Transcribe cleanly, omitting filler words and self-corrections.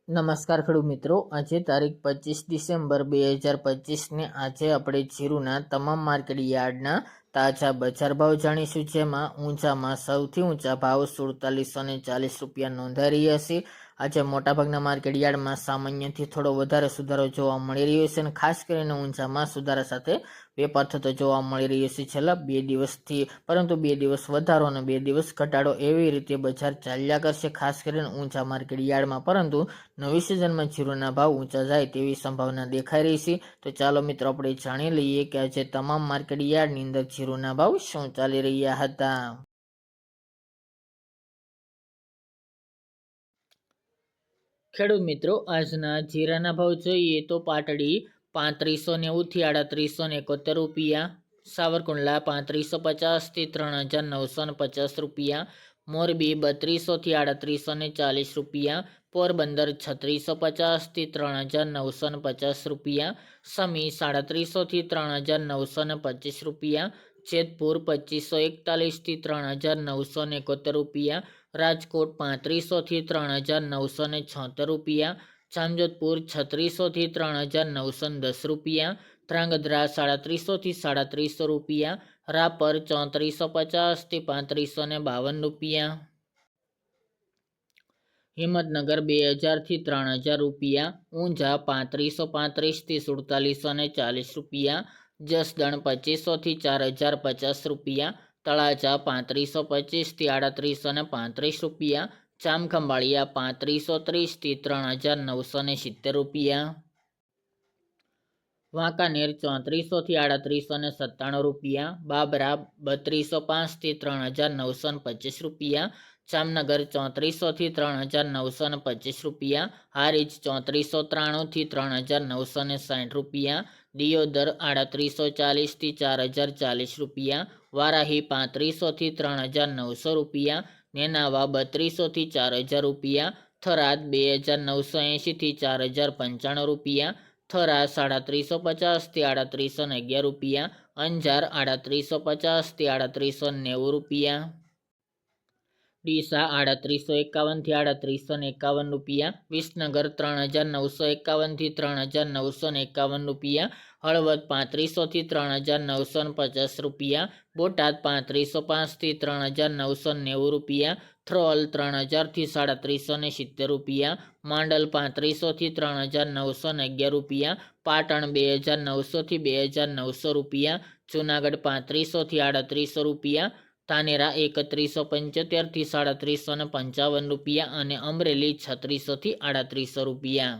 નમસ્કાર ખેડૂત મિત્રો, આજે તારીખ 25 ડિસેમ્બર 2025 ને આજે આપણે જીરુના તમામ માર્કેટ યાર્ડના તાજા બજાર ભાવ જાણીશું, જેમાં ઊંચામાં સૌથી ઊંચા ભાવ 4740 રૂપિયા નોંધાઈ રહ્યા છે। આજે મોટાભાગના માર્કેટ યાર્ડમાં સામાન્યથી થોડો વધારે સુધારો જોવા મળી રહ્યો છે અને ખાસ કરીને ઊંચામાં સુધારા સાથે વેપાર થતો જોવા મળી રહ્યો છે છેલ્લા 2 દિવસથી, પરંતુ 2 દિવસ વધારો અને 2 દિવસ ઘટાડો એવી રીતે બજાર ચાલ્યા કરશે, ખાસ કરીને ઊંચા માર્કેટ યાર્ડમાં। પરંતુ નવી સિઝનમાં જીરુના ભાવ ઊંચા જાય તેવી સંભાવના દેખાઈ રહી છે। તો ચાલો મિત્રો આપણે જાણી લઈએ કે આજે તમામ માર્કેટ યાર્ડની અંદર જીરુના ભાવ શું ચાલી રહ્યા હતા। ખેડૂત મિત્રો, આજના જીરાના ભાવ જોઈએ તો પાટડી 3590 થી 3871 રૂપિયા, સાવરકુંડલા 3550 થી 3950 રૂપિયા, મોરબી 3200 થી 3840 રૂપિયા, પોરબંદર 3650 થી 3950 રૂપિયા, સમી 3700 થી 3925 રૂપિયા, જેતપુર 2541 થી 3971 રૂપિયા, રાજકોટ 3500 થી 3976 રૂપિયા, જામજોધપુર 3600 થી 3910 રૂપિયા, ધ્રાંગધ્રા 3700 થી 3700 રૂપિયા, રાપર 3450 થી 3552 રૂપિયા, હિંમતનગર 2000 થી 3000 રૂપિયા, ઊંઝા 3535 થી 4740 રૂપિયા, જસદણ 2500 થી 4050 રૂપિયા, તળાજા 3525 થી 3835 રૂપિયા, જામખંભાળિયા 3530 થી 3970 રૂપિયા, વાંકાનેર 3400 થી 3897 રૂપિયા, બાબરા 3205 થી 3925 રૂપિયા, જામનગર 3400 થી 3925 રૂપિયા, હારીજ 3493 થી 3960 રૂપિયા, દિયોદર 3840 થી 4040 રૂપિયા, વારાહી 3500 થી 3900 રૂપિયા, નેનાવા 3200 થી 4000 રૂપિયા, થરાદ 2980 થી 4095 રૂપિયા, થરા 3750 થી 3811 રૂપિયા, અંજાર 3850 થી 3890 રૂપિયા, ડીસા 3851 થી 3851 રૂપિયા, વિસનગર 3951 થી 3951 રૂપિયા, હળવદ 3500 થી 3950 રૂપિયા, બોટાદ 3505 થી 3990 રૂપિયા, થ્રોલ 3000 થી 3770 રૂપિયા, માંડલ 3500 થી 3911 રૂપિયા, પાટણ 2900 થી 2900 રૂપિયા, જુનાગઢ 3500 થી 3800 રૂપિયા, ધાનેરા 3175 થી 3755 રૂપિયા અને અમરેલી 3600 થી 3800 રૂપિયા।